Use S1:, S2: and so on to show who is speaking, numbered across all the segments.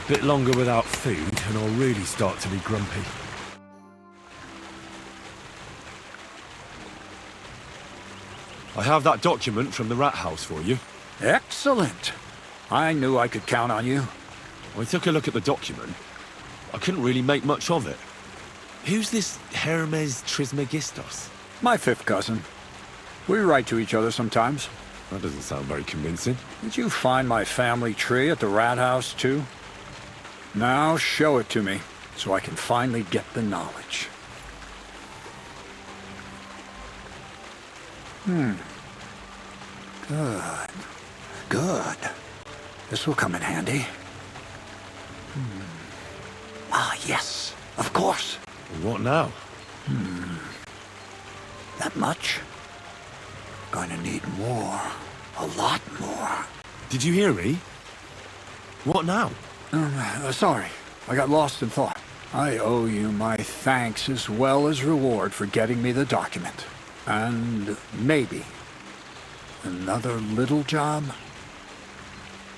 S1: Bit longer without food, and I'll really start to be grumpy. I have that document from the rat house for you.
S2: Excellent. I knew I could count on you.
S1: I took a look at the document. I couldn't really make much of it. Who's this Hermes Trismegistos?
S2: My fifth cousin. We write to each other sometimes.
S1: That doesn't sound very convincing.
S2: Did you find my family tree at the rat house, too? Now show it to me, so I can finally get the knowledge. Good. Good. This will come in handy. Ah, yes. Of course.
S1: What now?
S2: That much? Gonna need more. A lot more.
S1: Did you hear me? What now?
S2: Sorry. I got lost in thought. I owe you my thanks as well as reward for getting me the document. And maybe another little job?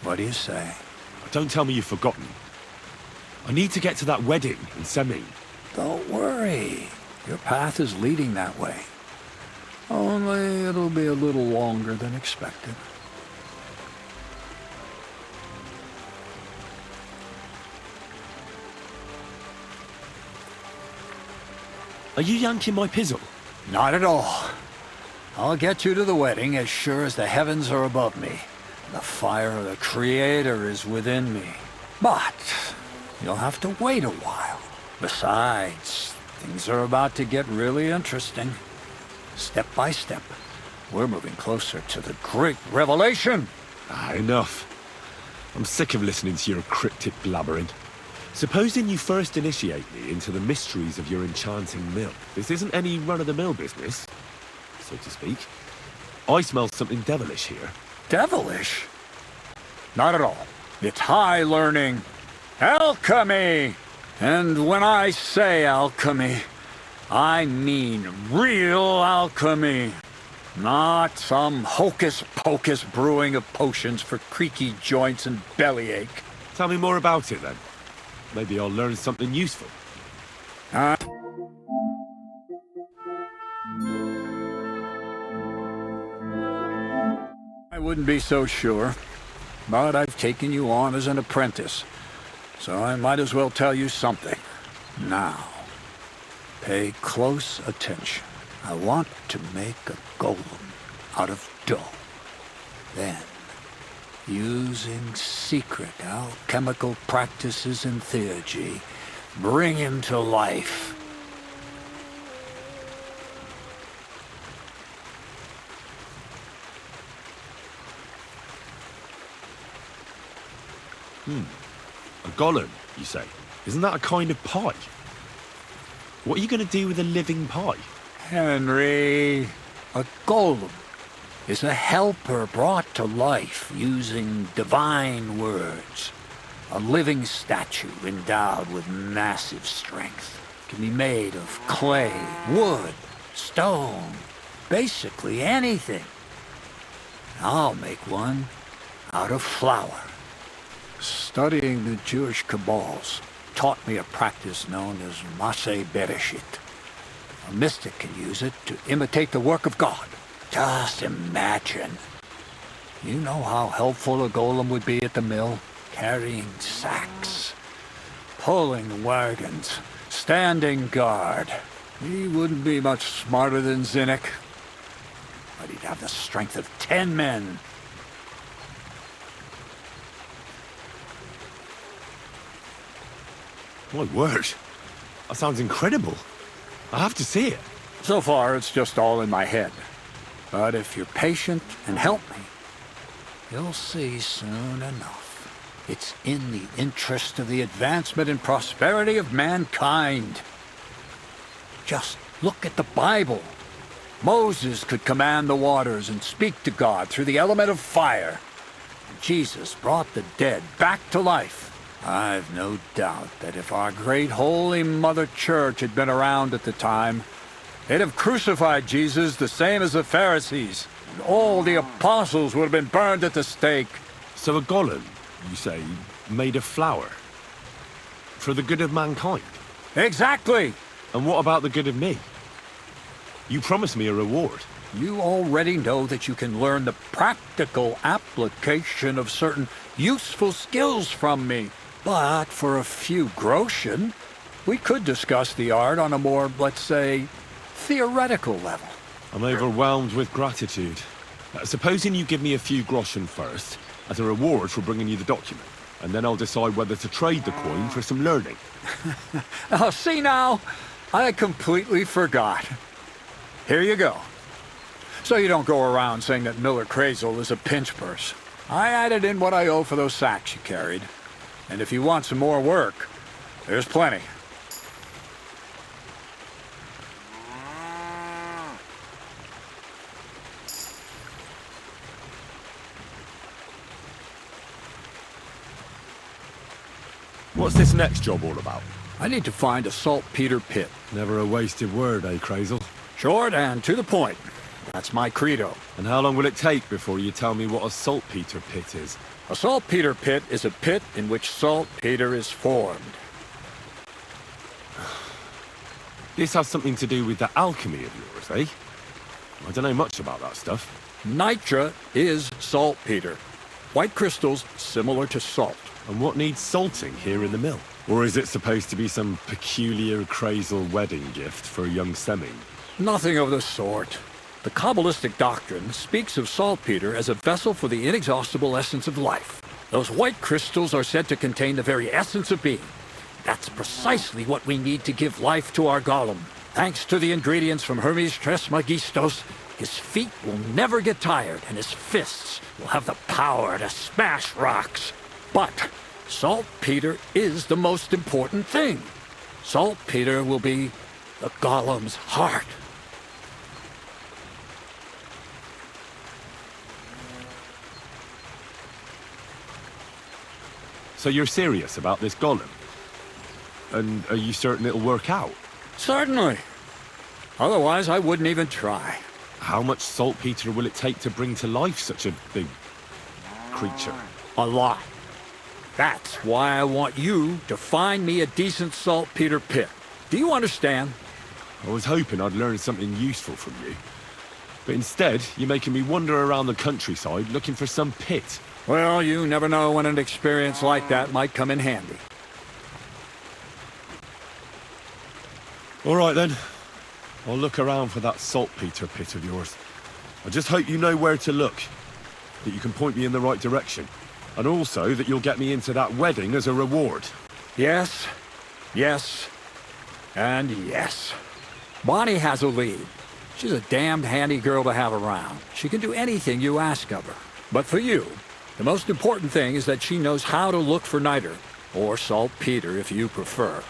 S2: What do you say?
S1: Don't tell me you've forgotten. I need to get to that wedding in Semi.
S2: Don't worry. Your path is leading that way. Only it'll be a little longer than expected.
S1: Are you yanking my pizzle?
S2: Not at all. I'll get you to the wedding as sure as the heavens are above me. The fire of the Creator is within me. But you'll have to wait a while. Besides, things are about to get really interesting. Step by step, we're moving closer to the great revelation.
S1: Enough. I'm sick of listening to your cryptic blabbering. Supposing you first initiate me into the mysteries of your enchanting mill. This isn't any run-of-the-mill business, so to speak. I smell something devilish here.
S2: Devilish? Not at all. It's high learning. Alchemy! And when I say alchemy, I mean real alchemy. Not some hocus-pocus brewing of potions for creaky joints and bellyache.
S1: Tell me more about it, then. Maybe I'll learn something useful.
S2: I wouldn't be so sure, but I've taken you on as an apprentice, so I might as well tell you something. Now, pay close attention. I want to make a golem out of dough. Then, using secret alchemical practices and theurgy, bring him to life.
S1: A golem, you say? Isn't that a kind of pie? What are you going to do with a living pie?
S2: Henry, a golem is a helper brought to life using divine words. A living statue endowed with massive strength. Can be made of clay, wood, stone, basically anything. I'll make one out of flour. Studying the Jewish Kabbals taught me a practice known as Maseh Bereshit. A mystic can use it to imitate the work of God. Just imagine. You know how helpful a golem would be at the mill? Carrying sacks, pulling wagons, standing guard. He wouldn't be much smarter than Zinnik, but he'd have the strength of 10 men.
S1: My word. That sounds incredible. I have to see it.
S2: So far, it's just all in my head. But if you're patient and help me, you'll see soon enough. It's in the interest of the advancement and prosperity of mankind. Just look at the Bible. Moses could command the waters and speak to God through the element of fire. Jesus brought the dead back to life. I've no doubt that if our great holy Mother Church had been around at the time, they'd have crucified Jesus the same as the Pharisees. And all the apostles would have been burned at the stake.
S1: So a golem, you say, made of flour? For the good of mankind?
S2: Exactly!
S1: And what about the good of me? You promised me a reward.
S2: You already know that you can learn the practical application of certain useful skills from me. But for a few groschen, we could discuss the art on a more, let's say, theoretical level.
S1: I'm overwhelmed with gratitude. Supposing you give me a few groschen first, as a reward for bringing you the document, and then I'll decide whether to trade the coin for some learning.
S2: Oh, see now? I completely forgot. Here you go. So you don't go around saying that Miller Crazel is a pinch purse. I added in what I owe for those sacks you carried. And if you want some more work, there's plenty.
S1: What's this next job all about?
S2: I need to find a saltpeter pit.
S1: Never a wasted word, eh, Crazel?
S2: Short and to the point. That's my credo.
S1: And how long will it take before you tell me what a saltpeter pit is?
S2: A saltpeter pit is a pit in which saltpeter is formed.
S1: This has something to do with the alchemy of yours, eh? I don't know much about that stuff.
S2: Nitra is saltpeter. White crystals similar to salt.
S1: And what needs salting here in the mill? Or is it supposed to be some peculiar Crazel wedding gift for a young Semming?
S2: Nothing of the sort. The Kabbalistic doctrine speaks of saltpeter as a vessel for the inexhaustible essence of life. Those white crystals are said to contain the very essence of being. That's precisely what we need to give life to our golem. Thanks to the ingredients from Hermes Trismegistos, his feet will never get tired and his fists will have the power to smash rocks. But saltpeter is the most important thing. Saltpeter will be the golem's heart.
S1: So you're serious about this golem? And are you certain it'll work out?
S2: Certainly. Otherwise, I wouldn't even try.
S1: How much saltpeter will it take to bring to life such a big creature?
S2: A lot. That's why I want you to find me a decent saltpeter pit. Do you understand?
S1: I was hoping I'd learn something useful from you. But instead, you're making me wander around the countryside looking for some pit.
S2: Well, you never know when an experience like that might come in handy.
S1: All right then. I'll look around for that saltpeter pit of yours. I just hope you know where to look. That you can point me in the right direction. And also that you'll get me into that wedding as a reward.
S2: Yes, yes, and yes. Bonnie has a lead. She's a damned handy girl to have around. She can do anything you ask of her. But for you, the most important thing is that she knows how to look for niter, or saltpeter if you prefer.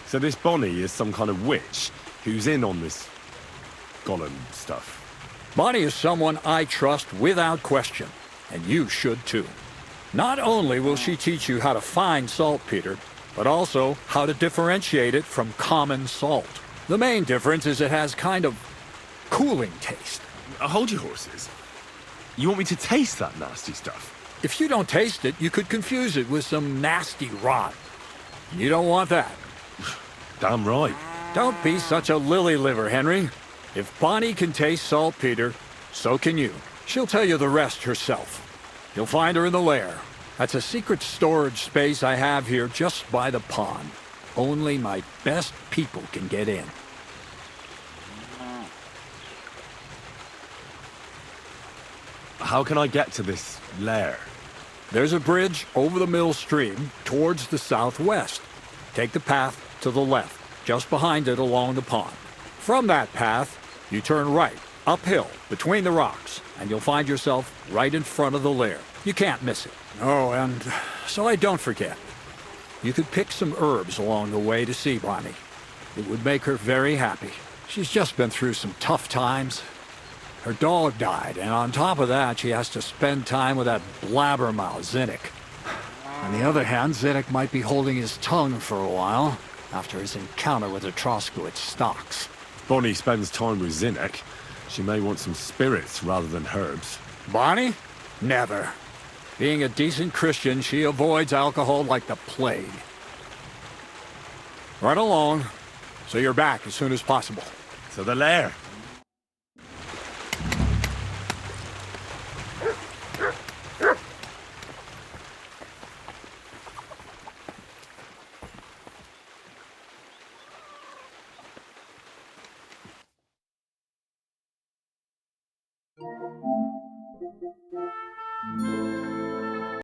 S1: So this Bonnie is some kind of witch who's in on this golem stuff.
S2: Bonnie is someone I trust without question, and you should too. Not only will she teach you how to find saltpeter, but also how to differentiate it from common salt. The main difference is it has kind of cooling taste.
S1: Hold your horses. You want me to taste that nasty stuff?
S2: If you don't taste it, you could confuse it with some nasty rot. You don't want that.
S1: Damn right.
S2: Don't be such a lily liver, Henry. If Bonnie can taste saltpeter, so can you. She'll tell you the rest herself. You'll find her in the lair. That's a secret storage space I have here just by the pond. Only my best people can get in.
S1: How can I get to this lair?
S2: There's a bridge over the mill stream towards the southwest. Take the path to the left, just behind it along the pond. From that path, you turn right, uphill, between the rocks, and you'll find yourself right in front of the lair. You can't miss it. Oh, and so I don't forget. You could pick some herbs along the way to see Bonnie. It would make her very happy. She's just been through some tough times. Her dog died, and on top of that, she has to spend time with that blabbermouth, Zinnik. On the other hand, Zinnik might be holding his tongue for a while after his encounter with the Troskowitz stocks.
S1: Bonnie spends time with Zinnek. She may want some spirits rather than herbs.
S2: Bonnie? Never. Being a decent Christian, she avoids alcohol like the plague. Right along, so you're back as soon as possible.
S1: To the lair.